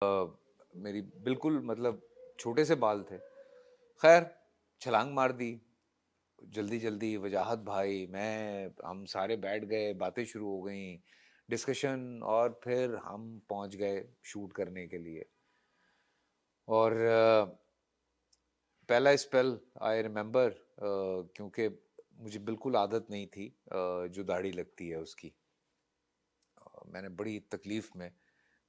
मेरी बिल्कुल मतलब छोटे से बाल थे। खैर छलांग मार दी, जल्दी जल्दी वजाहत भाई मैं हम सारे बैठ गए, बातें शुरू हो गई, डिस्कशन, और फिर हम पहुंच गए शूट करने के लिए। और पहला स्पेल आई रिमेम्बर, क्योंकि मुझे बिल्कुल आदत नहीं थी जो दाढ़ी लगती है उसकी। मैंने बड़ी तकलीफ में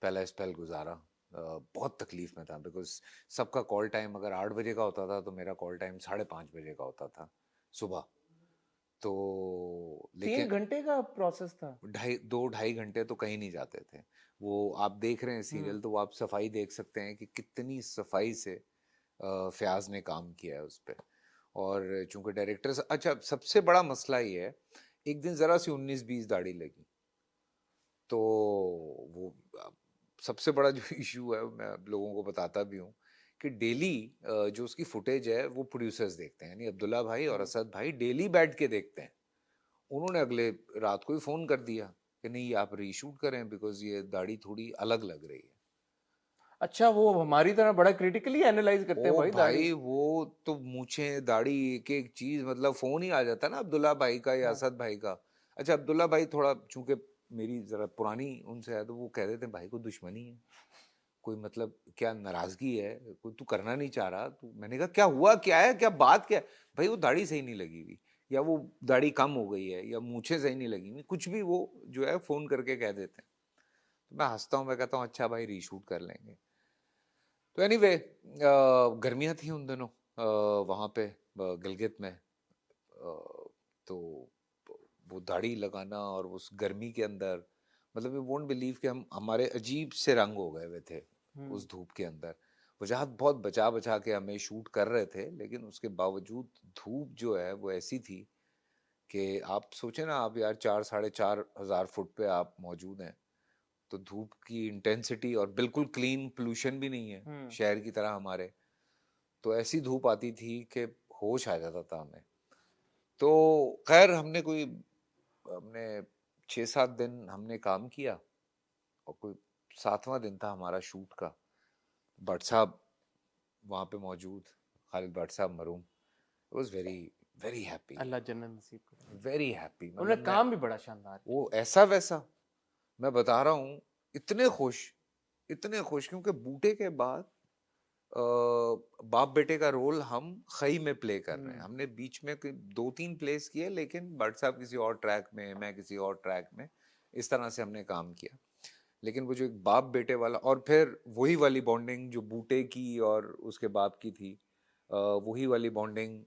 पहला स्पेल गुजारा। बहुत तकलीफ में था बिकॉज सबका कॉल टाइम अगर 8 बजे का होता था तो मेरा कॉल टाइम 5:30 बजे का होता था सुबह। तो तीन लेकिन घंटे का प्रोसेस था। 2-2.5 घंटे तो कहीं नहीं जाते थे। वो आप देख रहे हैं हम्म। सीरियल तो वो आप सफाई देख सकते हैं कि कितनी सफाई से फयाज ने काम किया है उस पे। और चूंकि डायरेक्टर, अच्छा सबसे बड़ा मसला ये है, एक दिन जरा सी 19-20 दाढ़ी लगी तो वो सबसे बड़ा जो इशू है मैं आप लोगों को बताता भी हूँ कि डेली जो उसकी फुटेज है वो प्रोड्यूसर्स देखते हैं, यानी अब्दुल्ला भाई और हम्म। असद भाई डेली बैठ के देखते हैं। उन्होंने अगले रात को ही फोन कर दिया कि नहीं आप रीशूट करें बिकॉज ये दाढ़ी थोड़ी अलग लग रही है। अच्छा, वो हमारी तरह बड़ा क्रिटिकली एनालाइज करते हैं ओ भाई दाढ़ी। भाई वो तो मूछे दाढ़ी एक एक चीज, मतलब फोन ही आ जाता ना अब्दुल्ला भाई का या हाँ। असद भाई का। अच्छा अब्दुल्ला भाई थोड़ा चूंकि मेरी जरा पुरानी उनसे है तो वो कह देते हैं भाई को दुश्मनी है, कोई मतलब क्या नाराजगी है, कोई तू करना नहीं चाह रहा तू। मैंने कहा क्या हुआ, क्या है, क्या बात क्या है? भाई वो दाढ़ी सही नहीं लगी हुई, या वो दाढ़ी कम हो गई है, या मूछें सही नहीं लगी हुई, कुछ भी वो जो है फोन करके कह देते हैं। तो मैं हंसता हूँ, मैं कहता हूँ अच्छा भाई रीशूट कर लेंगे। तो एनीवे गर्मियाँ थी उन दिनों वहाँ पे गिलगित में। तो वो दाढ़ी लगाना और उस गर्मी के अंदर, मतलब यू वोंट बिलीव कि हम हमारे अजीब से रंग हो गए हुए थे हम्म। उस धूप के अंदर। वजाहत बहुत बचा बचा के हमें शूट कर रहे थे, लेकिन उसके बावजूद धूप जो है वो ऐसी थी कि आप सोचे ना, आप यार 4-4.5 हजार फुट पे आप मौजूद हैं, तो धूप की इंटेंसिटी, और बिल्कुल क्लीन पोल्यूशन भी नहीं है हम्म। शहर की तरह हमारे। तो ऐसी धूप आती थी कि होश आ जाता था हमें। तो खैर हमने 6-7 दिन हमने काम किया, और कोई 7वां दिन था हमारा शूट का। भट्ट साहब वहाँ पे मौजूद, खालिद भट्ट साहब मरूम, वॉज वेरी वेरी हैप्पी, अल्लाह जन्नत नसीब करे। Very happy. मतलब उन्होंने मैं, काम भी बड़ा शानदार वो किया। ऐसा वैसा, मैं बता रहा हूँ, इतने खुश, इतने खुश, क्योंकि बूटे के बाद अ, बाप बेटे का रोल हम खई में प्ले कर रहे हैं। हम्म। हमने बीच में 2-3 प्लेस किए, लेकिन भट्ट साहब किसी और ट्रैक में, मैं किसी और ट्रैक में, इस तरह से हमने काम किया। लेकिन वो जो एक बाप बेटे वाला, और फिर वही वाली बॉन्डिंग जो बूटे की और उसके बाप की थी, वही वाली बॉन्डिंग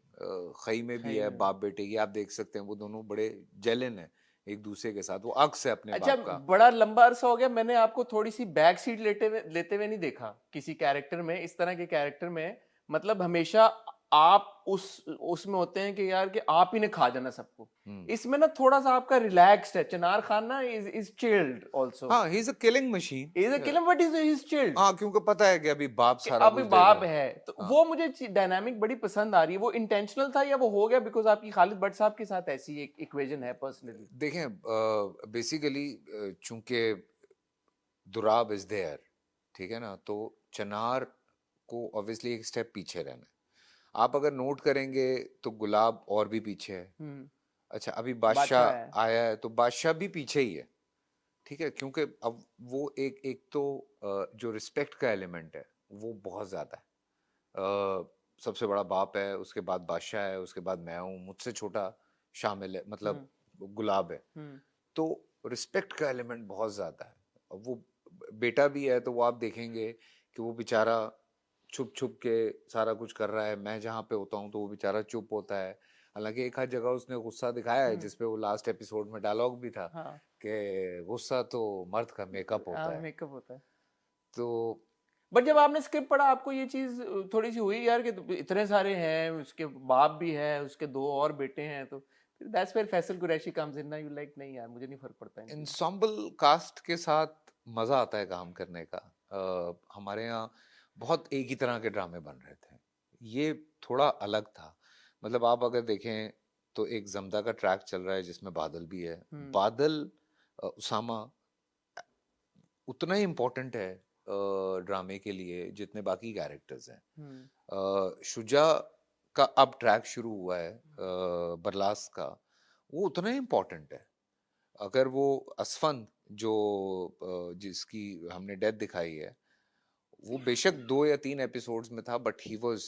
खई में भी सही है में। बाप बेटे की। आप देख सकते हैं वो दोनों बड़े जेलन है एक दूसरे के साथ, वो अक्स है अपने अच्छा, बाप का। बड़ा लंबा अरसा हो गया मैंने आपको थोड़ी सी बैक सीट लेते हुए नहीं देखा किसी कैरेक्टर में, इस तरह के कैरेक्टर में। मतलब हमेशा आप उसमें होते हैं कि यार कि आप ही ने खा जाना सबको। हम्म। इसमें ना थोड़ा सा आपका रिलैक्स्ड है। चिनार खान ना इज चिल्ड आल्सो। हाँ, he is a killing machine. Is a killer but is chilled. हाँ, क्योंकि पता है कि अभी बाप कि सारा अभी कुछ देख बाप रहा है। है तो हाँ, वो मुझे डायनामिक बड़ी पसंद आ रही है। वो इंटेंशनल था या वो हो गया बिकॉज आपकी खालिद भट्ट साहब के साथ ऐसी एक इक्वेशन है पर्सनली। देखें बेसिकली चूंकि दुराब इज देयर, ठीक है ना, तो चनार को ऑब्वियसली एक स्टेप पीछे रहना है। आप अगर नोट करेंगे तो गुलाब और भी पीछे है। हम्म। अच्छा अभी बादशाह है। बादशाह आया है तो बादशाह भी पीछे ही है। ठीक है, क्योंकि अब वो एक एक तो जो रिस्पेक्ट का एलिमेंट है वो बहुत ज्यादा है। सबसे बड़ा बाप है, उसके बाद बादशाह है, उसके बाद मैं हूँ, मुझसे छोटा शामिल है, मतलब हम्म। गुलाब है। हम्म। तो रिस्पेक्ट का एलिमेंट बहुत ज्यादा है। अब वो बेटा भी है तो वो आप देखेंगे कि वो बेचारा छुप छुप के सारा कुछ कर रहा है। मैं जहाँ पे होता हूँ तो वो बेचारा चुप होता है। हालांकि एक आध जगह उसने गुस्सा दिखाया है हम्म। जिसपे वो लास्ट एपिसोड में डायलॉग भी था हाँ। कि गुस्सा तो मर्द का मेकअप होता है। मेकअप होता है। तो बट जब आपने स्क्रिप्ट पढ़ा आपको ये चीज थोड़ी सी हुई यार कि इतने सारे हैं, उसके बाप भी है, उसके दो और बेटे हैं, तो that's where Faisal Qureshi comes in ना। यू लाइक नहीं यार मुझे नहीं फर्क पड़ता इन चीजों इंसॉम्बल कास्ट के साथ मजा आता है काम करने का। हमारे यहाँ बहुत एक ही तरह के ड्रामे बन रहे थे, ये थोड़ा अलग था। मतलब आप अगर देखें तो एक जमदा का ट्रैक चल रहा है जिसमें बादल भी है। से। बादल उसामा उतना ही इम्पोर्टेंट है ड्रामे के लिए जितने बाकी कैरेक्टर्स हैं। हम्म। शुजा का अब ट्रैक शुरू हुआ है, बरलास का, वो उतना ही इम्पोर्टेंट है। अगर वो असफंद जो जिसकी हमने डेथ दिखाई है, वो बेशक 2 या 3 एपिसोड्स में था, but he was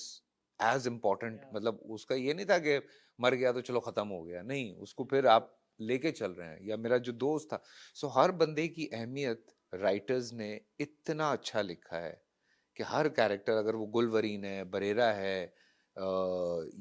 as important. मतलब उसका ये नहीं था कि मर गया तो चलो खत्म हो गया, नहीं, उसको फिर आप लेके चल रहे हैं। या मेरा जो दोस्त था, सो हर बंदे की अहमियत राइटर्स ने इतना अच्छा लिखा है कि हर कैरेक्टर, अगर वो गुलवरीन है, बरेरा है,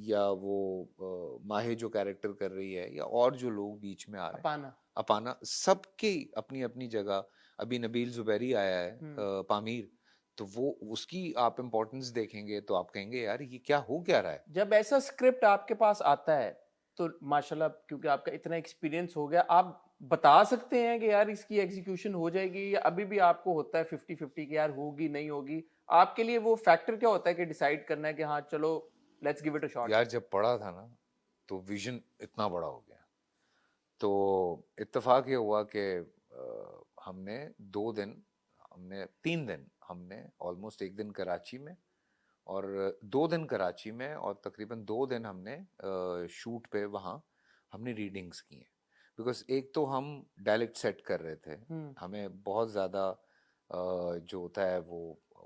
या वो माहे जो कैरेक्टर कर रही है, या और जो लोग बीच में आ रहे हैं, अपाना। अपाना, सबकी अपनी अपनी जगह। अभी नबील जुबैरी आया है, पामीर, तो वो उसकी आप इम्पोर्टेंस देखेंगे तो आप कहेंगे यार ये क्या हो क्या रहा है। जब ऐसा स्क्रिप्ट आपके पास आता है तो माशाल्लाह, क्योंकि आपका इतना एक्सपीरियंस हो गया, आप बता सकते हैं कि यार इसकी एग्जीक्यूशन हो जाएगी, या अभी भी आपको होता है 50-50 कि यार होगी नहीं होगी? आपके लिए वो फैक्टर क्या होता है कि डिसाइड करना है कि हाँ चलो let's give it a shot? यार जब पढ़ा था ना, तो विजन इतना बड़ा हो गया। तो इत्तेफाक ये हुआ कि हमने 2 दिन, हमने 3 दिन, हमने ऑलमोस्ट 1 दिन कराची में और 2 दिन कराची में, और तकरीबन 2 दिन हमने शूट पे वहाँ हमने रीडिंग्स की हैं। बिकॉज एक तो हम डायलेक्ट सेट कर रहे थे, हमें बहुत ज़्यादा जो होता है वो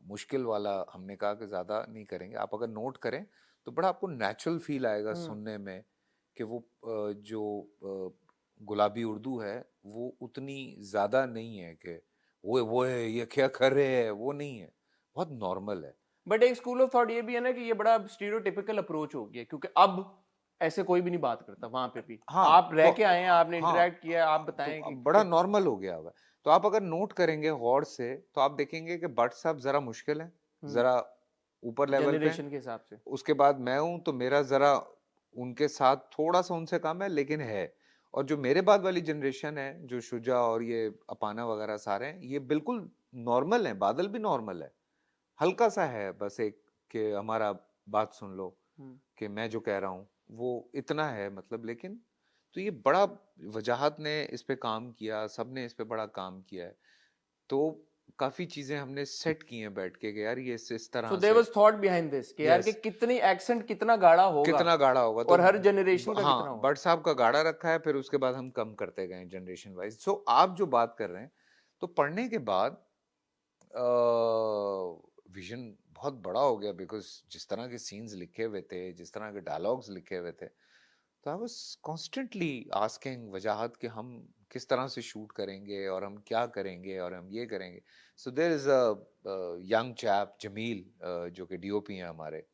मुश्किल वाला, हमने कहा कि ज़्यादा नहीं करेंगे। आप अगर नोट करें तो बड़ा आपको नेचुरल फील आएगा सुनने में, कि वो जो गुलाबी उर्दू है वो उतनी ज़्यादा नहीं है कि वो है ये क्या कर रहे हैं, वो नहीं है, बहुत नॉर्मल है। बट एक स्कूल ऑफ थॉट ये भी है ना कि ये बड़ा स्टीरियोटिपिकल अप्रोच हो गया, क्योंकि अब ऐसे कोई भी नहीं बात करता वहां पे भी। हाँ, आप रह तो के आए हैं, आपने हाँ, इंटरेक्ट किया है, आप तो बताएं अब बड़ा कि नॉर्मल हो गया हुआ है। तो आप अगर नोट करेंगे गौर से तो आप देखेंगे कि भट्ट साहब जरा मुश्किल है, जरा ऊपर लेवल पे हैं। जनरेशन के हिसाब से। उसके बाद मैं हूं तो मेरा जरा उनके साथ थोड़ा सा उनसे कम है, लेकिन है। और जो मेरे बाद वाली जनरेशन है, जो शुजा और ये अपाना वगैरह सारे हैं, ये बिल्कुल नॉर्मल है। बादल भी नॉर्मल है, हल्का सा है बस एक, कि हमारा बात सुन लो, कि मैं जो कह रहा हूँ वो इतना है, मतलब। लेकिन तो ये बड़ा, वजाहत ने इस पे काम किया, सबने इस पे बड़ा काम किया है। तो काफी चीजें हमने सेट की हैं बैठ के कि यार ये इस सो तरह देयर से। वाज थॉट बिहाइंड दिस कि यार कि यस, कितनी एक्सेंट कितना गाढ़ा होगा, कितना गाढ़ा होगा तो और हर जनरेशन का कितना हाँ, होगा। भट्ट साहब का गाढ़ा रखा है, फिर उसके बाद हम कम करते गए जनरेशन वाइज। सो आप जो बात कर रहे हैं, तो पढ़ने के बाद विजन बहुत बड़ा हो गया, बिकॉज जिस तरह के सीन्स लिखे हुए थे, जिस तरह के डायलॉग्स लिखे हुए थे, तो आई वाज कॉन्स्टेंटली आस्किंग वजाहत कि हम किस तरह से शूट करेंगे और हम क्या करेंगे और हम ये करेंगे। So there is a young chap Jamil, जो कि डीओपी हैं हमारे,